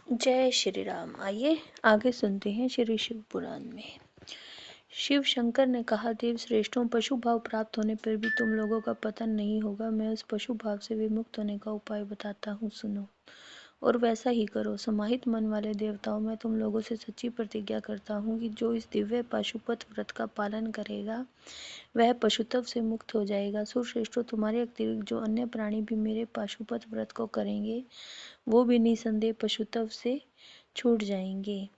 जय श्री राम। आइए आगे सुनते हैं श्री शिव पुराण में। शिव शंकर ने कहा, देव श्रेष्ठों, पशु भाव प्राप्त होने पर भी तुम लोगों का पतन नहीं होगा। मैं उस पशु भाव से विमुक्त होने का उपाय बताता हूँ, सुनो और वैसा ही करो। समाहित मन वाले देवताओं, मैं तुम लोगों से सच्ची प्रतिज्ञा करता हूँ कि जो इस दिव्य पाशुपत व्रत का पालन करेगा वह पशुत्व से मुक्त हो जाएगा। सुरश्रेष्ठों, तुम्हारे अतिरिक्त जो अन्य प्राणी भी मेरे पाशुपत व्रत को करेंगे वो भी निसंदेह पशुत्व से छूट जाएंगे।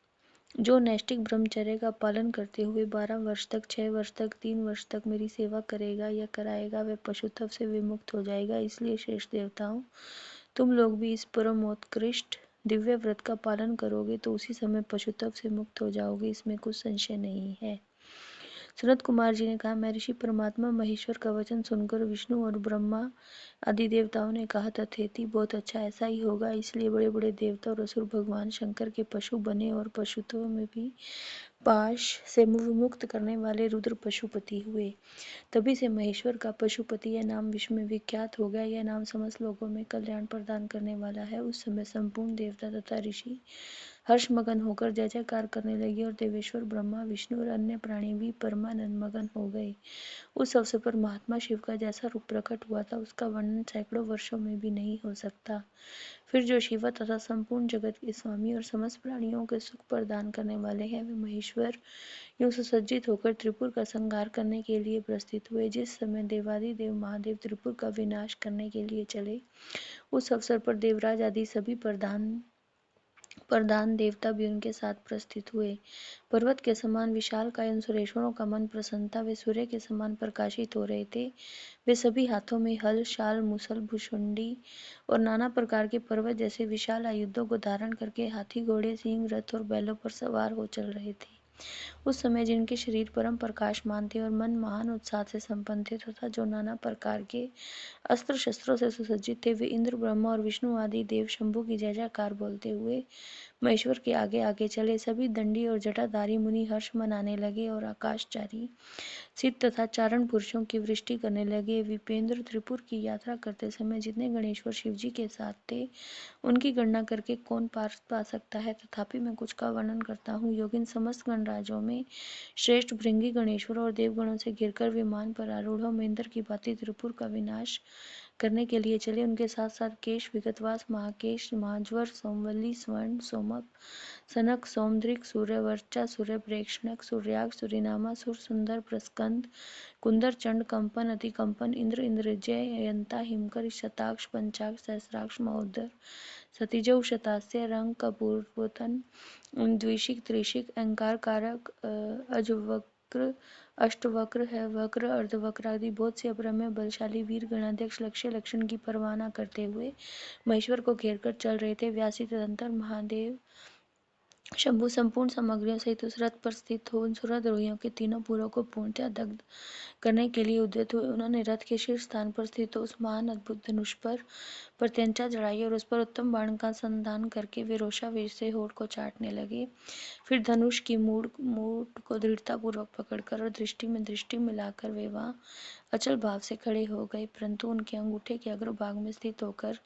जो नैष्ठिक ब्रह्मचर्य का पालन करते हुए 12 वर्ष तक, 6 वर्ष तक, 3 वर्ष तक मेरी सेवा करेगा या कराएगा वह पशुत्व से विमुक्त हो जाएगा। इसलिए श्रेष्ठ देवताओं, तुम लोग भी इस परमोत्कृष्ट दिव्य व्रत का पालन करोगे तो उसी समय पशुत्व से मुक्त हो जाओगे, इसमें कुछ संशय नहीं है। सनत कुमार जी ने कहा, मैं ऋषि परमात्मा महेश्वर का वचन सुनकर विष्णु और ब्रह्मा आदि देवताओं ने कहा, तथेति, बहुत अच्छा, ऐसा ही होगा। इसलिए बड़े बड़े देवता और असुर भगवान शंकर के पशु बने और पशुत्व में भी पाश से विमुक्त करने वाले रुद्र पशुपति हुए। तभी से महेश्वर का पशुपति यह नाम विश्व में विख्यात हो गया। यह नाम समस्त लोगों में कल्याण प्रदान करने वाला है। उस समय संपूर्ण देवता तथा ऋषि हर्षमगन होकर जय जयकार करने लगे और देवेश्वर ब्रह्मा, विष्णु और अन्य प्राणी भी परमानंद मगन हो गए। उस अवसर पर महात्मा शिव का जैसा रूप प्रकट हुआ था उसका वर्णन सैकड़ों वर्षों में भी नहीं हो सकता। फिर जो शिव तथा संपूर्ण जगत के स्वामी और समस्त प्राणियों के सुख प्रदान करने वाले हैं वे महेश्वर यूं सुसज्जित होकर त्रिपुर का संहार करने के लिए प्रस्थित हुए। जिस समय देवादिदेव महादेव त्रिपुर का विनाश करने के लिए चले उस अवसर पर देवराज आदि सभी प्रधान देवता भी उनके साथ प्रस्थित हुए। पर्वत के समान विशालकाय उन सुरेश्वरों का मन प्रसन्न था। वे सूर्य के समान प्रकाशित हो रहे थे। वे सभी हाथों में हल, शाल, मुसल, भुशुंडी और नाना प्रकार के पर्वत जैसे विशाल आयुधों को धारण करके हाथी, घोड़े, सिंह, रथ और बैलों पर सवार हो चल रहे थे। उस समय जिनके शरीर परम प्रकाशमान थे और मन महान उत्साह से संपन्न थे तथा जो नाना प्रकार के अस्त्र शस्त्रों से सुसज्जित थे, वे इंद्र, ब्रह्मा और विष्णु आदि देव शंभु की जय जयकार बोलते हुए महेश्वर के आगे आगे चले। सभी दंडी और जटाधारी मुनि हर्ष मनाने लगे और आकाशचारी सिद्ध तथा चारण पुरुषों की वृष्टि करने लगे। विपेंद्र त्रिपुर की यात्रा करते समय जितने गणेश्वर शिवजी के साथ थे उनकी गणना करके कौन पार पा सकता है, तथापि मैं कुछ का वर्णन करता हूँ। योगिन समस्त गणराजों में श्रेष्ठ भृंगी गणेश्वर और देवगणों से घिरकर विमान पर आरूढ़ इंद्र की भांति त्रिपुर का विनाश करने के लिए चले। उनके साथ साथ केश, विगतवास, महाकेश, महाज्वर, सोमवल्ली, स्वर्ण, सोमक, सनक, सोमदृक, सूर्यवर्चा, सूर्यप्रेक्षणक, सूर्याग, सूर्यनामा, सुर सुंदर, प्रस्कंद, कुंदर, चंड, कंपन, अतिकंपन, इंद्र, इंद्रजय, यंता, हिमकर, शताक्ष, पंचाक्ष, सहस्राक्ष, महोदर, सतीजौ, शतास्य, रंग, कपूरपोतन, द्विशिक, त्रिशिक, अहंकार कारक, अजवक्र, अष्टवक्र है, वक्र, अर्धवक्र आदि बहुत से अपरम्य बलशाली वीर गणाध्यक्ष लक्ष्य लक्षण की परवाह न करते हुए महेश्वर को घेरकर चल रहे थे। व्यासी तदंतर महादेव शंभु संपूर्ण सामग्रियों सहित उस रथ पर स्थित हो उन सुरद्रोहियों के तीनों पुरों को पूर्णतः दग्ध करने के लिए उद्यत हुए। उन्होंने रथ के शीर्ष स्थान पर स्थित उस महान अद्भुत धनुष पर प्रत्यंचा चढ़ाई और उस पर उत्तम बाण का संधान करके वे रोषावेश से होठ को चाटने लगे। फिर धनुष की मूठ को दृढ़तापूर्वक पकड़कर और दृष्टि में दृष्टि मिलाकर वे वहां अचल भाव से खड़े हो गए, परंतु उनके अंगूठे के अग्रभाग में स्थित होकर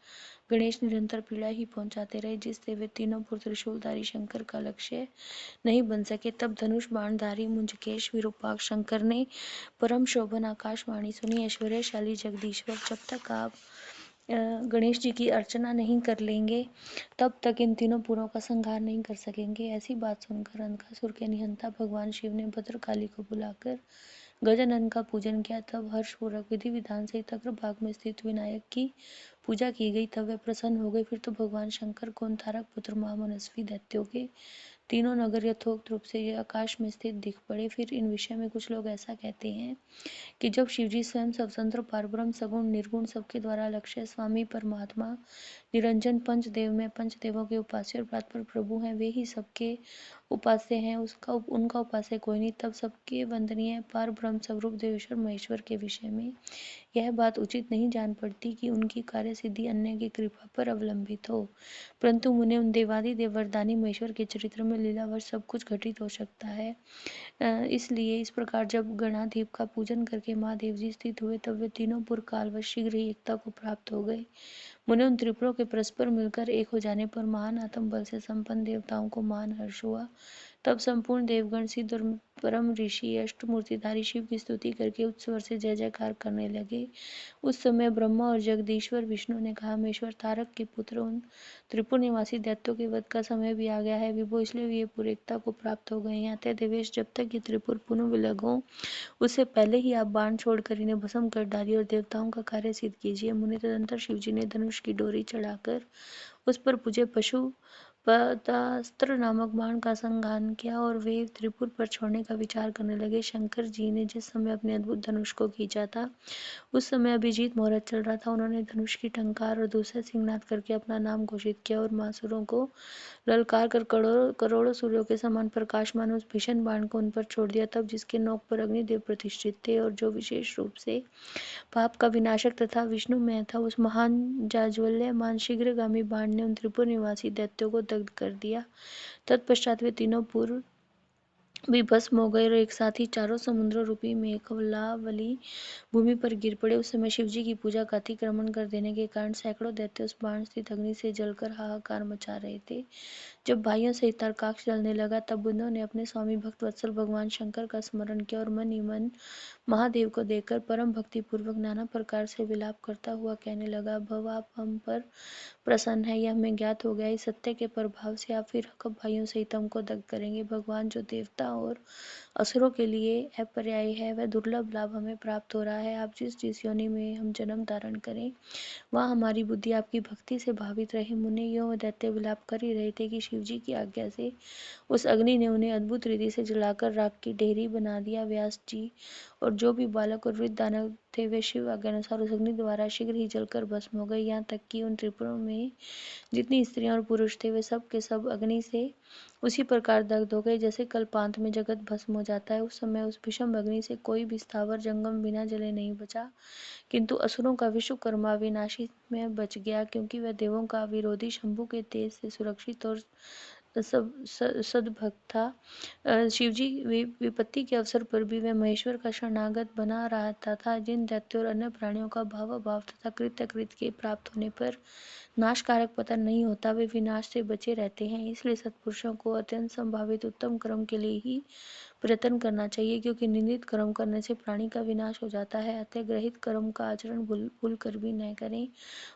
गणेश निरंतर पीड़ा ही पहुंचाते रहे, जिससे वे तीनों पुत्र त्रिशूलधारी शंकर का लक्ष्य नहीं बन सके। तब धनुष बाणधारी मुंजकेश विरूपाक्ष शंकर ने परम शोभन आकाशवाणी सुनी, ऐश्वर्यशाली जगदीश्वर, जब तक आप गणेश जी की अर्चना नहीं कर लेंगे तब तक इन तीनों पुरों का संहार नहीं कर सकेंगे। ऐसी बात सुनकर अंधकासुर के निहंता भगवान शिव ने भद्रकाली को बुलाकर गजानन का पूजन किया। तब हर्षपूर्वक विधि विधान से अग्रभाग में स्थित विनायक की पूजा की गई। तब वे प्रसन्न हो गए। फिर तो भगवान शंकर को उन तारक पुत्र महामनस्वी दैत्यों के तीनों नगर यथोक्त रूप से आकाश में स्थित दिख पड़े। फिर इन विषय में कुछ लोग ऐसा कहते हैं कि जब शिवजी स्वयं स्वतंत्र पारब्रह्म सगुण निर्गुण सबके द्वारा लक्ष्य स्वामी परमात्मा निरंजन पंचदेव में पंचदेवों के उपास्य और प्रातपर प्रभु हैं, वे ही सबके उपास्य हैं, उनका उपास्य कोई नहीं, तब सबके वंदनीय पार ब्रह्म स्वरूप देवेश्वर महेश्वर के विषय में यह बात उचित नहीं जान पड़ती कि उनकी कार्य सिद्धि अन्य की कृपा पर अवलंबित हो, परंतु मुने उन देवादि देव वरदानी महेश्वर के चरित्र में लीलावश सब कुछ घटित हो सकता है। इसलिए इस प्रकार जब गणाधीप का पूजन करके महादेव जी स्थित हुए तब वे तीनों पुर कालवश शीघ्र ही एकता को प्राप्त हो गए। मुने उन त्रिपुरों के परस्पर मिलकर एक हो जाने पर महान आत्म बल से संपन्न देवताओं को महान हर्ष हुआ। तब संपूर्ण देवगण सिद्ध और परम ऋषि अष्टमूर्तिधारी शिव की स्तुति करके उच्च स्वर से जय जयकार करने लगे। उस समय ब्रह्मा और जगदीश्वर विष्णु ने कहा, मेश्वर तारक के पुत्र, उन त्रिपुर निवासी दैत्यों के वध का समय भी आ गया है विभो, इसलिए ये पूरेकता को प्राप्त हो गए हैं। अतः देवेश, जब तक ये त्रिपुर पुनः विलग हो उससे पहले ही आप बाण छोड़कर इन्हें भस्म कर डालिए और देवताओं का कार्य सिद्ध कीजिए। मुनि तदंतर शिवजी ने धनुष की डोरी चढ़ाकर उस पर पूजे पशु पदास्त्र नामक बाण का संघान किया और वे त्रिपुर पर छोड़ने का विचार करने लगे। शंकर जी ने जिस समय अपने अद्भुत धनुष को खींचा था उस समय अभिजीत मुहूर्त चल रहा था। उन्होंने धनुष की टंकार और दूसरे सिंहनाद करके अपना नाम घोषित किया और मासुरों को ललकार कर करोड़ों करोड़ों सूर्यों के समान प्रकाशमान उस भीषण बाण को उन पर छोड़ दिया। तब जिसके नोक पर अग्निदेव प्रतिष्ठित थे और जो विशेष रूप से पाप का विनाशक तथा विष्णुमय था, उस महान जाज्वल्यमान शीघ्रगामी बाण ने उन त्रिपुर निवासी दैत्यों को दग्ध कर दिया। तत्पश्चात वे तीनों पूर्व भी भस्म हो गए और एक साथ ही चारों समुद्र रूपी मेखलावली भूमि पर गिर पड़े। उस समय शिवजी की पूजा का अतिक्रमण कर देने के कारण सैकड़ों दैत्य उस बाण स्थित अग्नि से जलकर हाहाकार मचा रहे थे। जब भाइयों सहित तारकाक्ष जलने लगा, तब बुद्धों ने अपने स्वामी भक्त वत्सल भगवान शंकर का स्मरण किया और मन ही मन महादेव को देखकर परम भक्ति पूर्वक नाना प्रकार से विलाप करता हुआ कहने लगा, भव आप हम पर प्रसन्न है, यह हमें ज्ञात हो गया। इस सत्य के प्रभाव से आप फिर कब भाइयों सहित हमको दग्ध करेंगे। भगवान, जो देवता और असुरों के लिए अपर्यायी है, वह दुर्लभ लाभ हमें प्राप्त हो रहा है। आप जिस जिस योनि में हम जन्म धारण करें, वहाँ हमारी बुद्धि आपकी भक्ति से भावित रहे। मुने यो दैत्य विलाप कर ही रहे थे कि शिवजी की आज्ञा से उस अग्नि ने उन्हें अद्भुत रीति से जलाकर राख की ढेरी बना दिया। व्यास जी और जो भी बालक और वृद्ध दानव थे, वे शिव आज्ञानुसार उस अग्नि द्वारा शीघ्र ही जलकर भस्म हो गए। यहाँ तक कि उन त्रिपुरों में जितनी स्त्रियां और पुरुष थे, वे सब के सब अग्नि से उसी प्रकार दग्ध हो गए जैसे कल्पांत में जगत भस्म हो जाता है। उस समय उस भीषण अग्नि से कोई भी स्थावर जंगम बिना जले नहीं बचा, किंतु असुरों का विश्वकर्मा विनाशी में बच गया, क्योंकि वह देवों का विरोधी शंभु के तेज से सुरक्षित और सद्भक्त था। शिवजी विपत्ति के अवसर पर भी वह महेश्वर का शरणागत बना रहता था। जिन दैत्यों और अन्य प्राणियों का भाव तथा कृत्य के प्राप्त होने पर नाशकारक पतन नहीं होता, वे विनाश से बचे रहते हैं। इसलिए सत्पुरुषों को अत्यंत संभावित उत्तम कर्म के लिए ही प्रयत्न करना चाहिए, क्योंकि निंदित कर्म करने से प्राणी का विनाश हो जाता है। अतः ग्रहित कर्म का आचरण भूल कर भी न करें।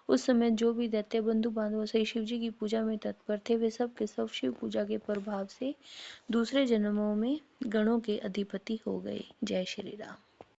उस समय जो भी दैत्य बंधु बांधवों से शिवजी की पूजा में तत्पर थे, वे सब के सब शिव पूजा के प्रभाव से दूसरे जन्मों में गणों के अधिपति हो गए। जय श्री राम।